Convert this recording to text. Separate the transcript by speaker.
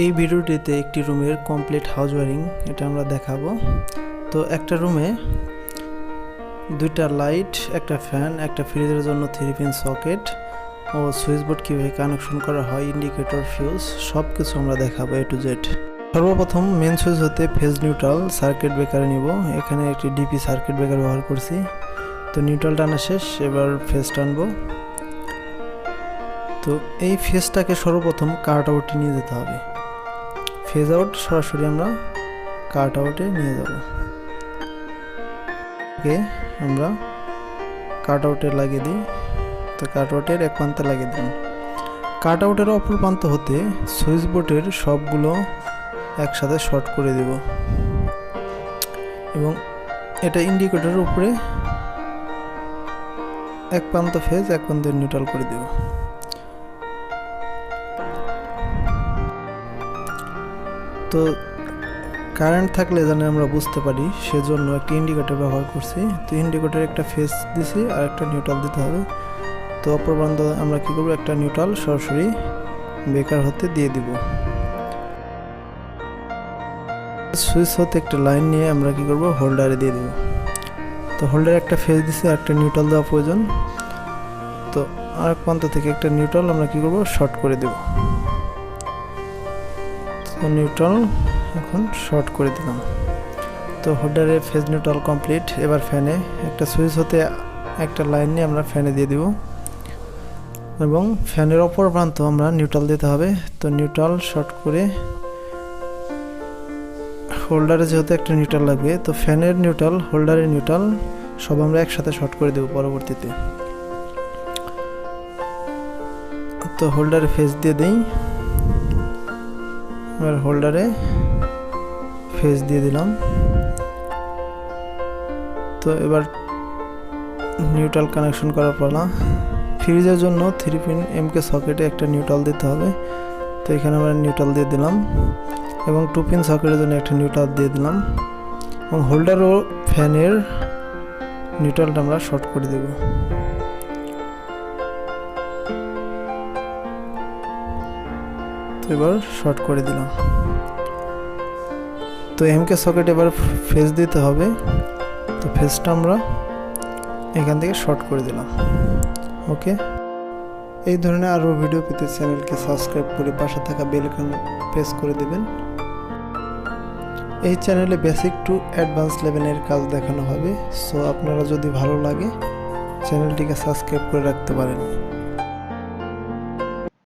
Speaker 1: এই ভিডিওটিতে একটি রুমের কমপ্লিট হাউস ওয়্যারিং এটা আমরা দেখাবো। তো একটা রুমে দুইটা লাইট, একটা ফ্যান, একটা ফ্রিজের জন্য 3 পিন সকেট ও সুইচ বোর্ড কীভাবে কানেকশন করা হয়, ইন্ডিকেটর, ফিউজ সব কিছু আমরা দেখাবো A to Z। সর্বপ্রথম মেন সুইচ হতে ফেজ নিউট্রাল সার্কিট ব্রেকার নিব। এখানে একটি ডিপি সার্কিট ব্রেকার ব্যবহার করছি। তো নিউট্রাল টানা শেষ, এবার ফেজ টানবো। তো এই ফেজটাকে সর্বপ্রথম কাট আউটে নিয়ে যেতে হবে। ফেজ আউট সরাসরি আমরা কাট আউটে নিয়ে যাব। ওকে, আমরা কাট আউটে লাগিয়ে দিই। তো কাট আউটের এক প্রান্তে লাগিয়ে দিলাম। কাট আউটের অপর প্রান্ত হতে সুইচ বোর্ডের সবগুলো একসাথে শর্ট করে দেব এবং এটা ইন্ডিকেটরের উপরে এক প্রান্ত ফেজ এক প্রান্ত নিউট্রাল করে দেব। তো কারেন্ট থাকলে যেন আমরা বুঝতে পারি সেজন্য একটা ইন্ডিকেটর ব্যবহার করছি। তো ইন্ডিকেটর একটা ফেজ দিছি আর একটা নিউট্রাল দিতে হবে। তো অপর প্রান্ত আমরা কি করব, একটা নিউট্রাল সরাসরি ব্রেকার হতে দিয়ে দিব। সুইচ হতে একটা লাইন নিয়ে আমরা কি করব, হোল্ডারে দিয়ে দেব। তো হোল্ডারে একটা ফেজ দিছি আর একটা নিউট্রাল দেওয়া প্রয়োজন। তো আরেক প্রান্ত থেকে একটা নিউট্রাল আমরা কি করব, শর্ট করে দেব। তো নিউট্রাল এখন শর্ট করে দিলাম। তো হোল্ডারে ফেজ নিউট্রাল কমপ্লিট। এবার ফ্যানে একটা সুইচ হতে একটা লাইন নিয়ে আমরা ফ্যানে দিয়ে দিব এবং ফ্যানের অপর প্রান্ত আমরা নিউট্রাল দিতে হবে। তো নিউট্রাল শর্ট করে হোল্ডারে যেহেতু একটা নিউট্রাল লাগবে, তো ফ্যানের নিউট্রাল, হোল্ডারের নিউট্রাল সব আমরা একসাথে শর্ট করে দেব পরবর্তীতে। তো হোল্ডারে ফেজ দিয়ে দেই। এবার হোল্ডারে ফেজ দিয়ে দিলাম। তো এবার নিউট্রাল কানেকশন করার পালা। ফ্রিজের জন্য 3 পিন MK সকেটে একটা নিউট্রাল দিতে হবে। তো এখানে আমরা নিউট্রাল দিয়ে দিলাম এবং 2 পিন সকেটের জন্য একটা নিউট্রাল দিয়ে দিলাম এবং হোল্ডার ও ফ্যানের নিউট্রালটা আমরা শর্ট করে দেব। তো এবার শর্ট করে দিলাম। তো MK সকেট এবার ফেজ দিতে হবে। তো ফেজটা আমরা এখান থেকে শর্ট করে দিলাম। ওকে, এই ধরনের আরও ভিডিও পেতে চ্যানেলকে সাবস্ক্রাইব করে পাশে থাকা বেল আইকন প্রেস করে দেবেন। এই চ্যানেলে বেসিক টু অ্যাডভান্স লেভেলের কাজ দেখানো হবে। সো আপনারা যদি ভালো লাগে চ্যানেলটিকে সাবস্ক্রাইব করে রাখতে পারেন।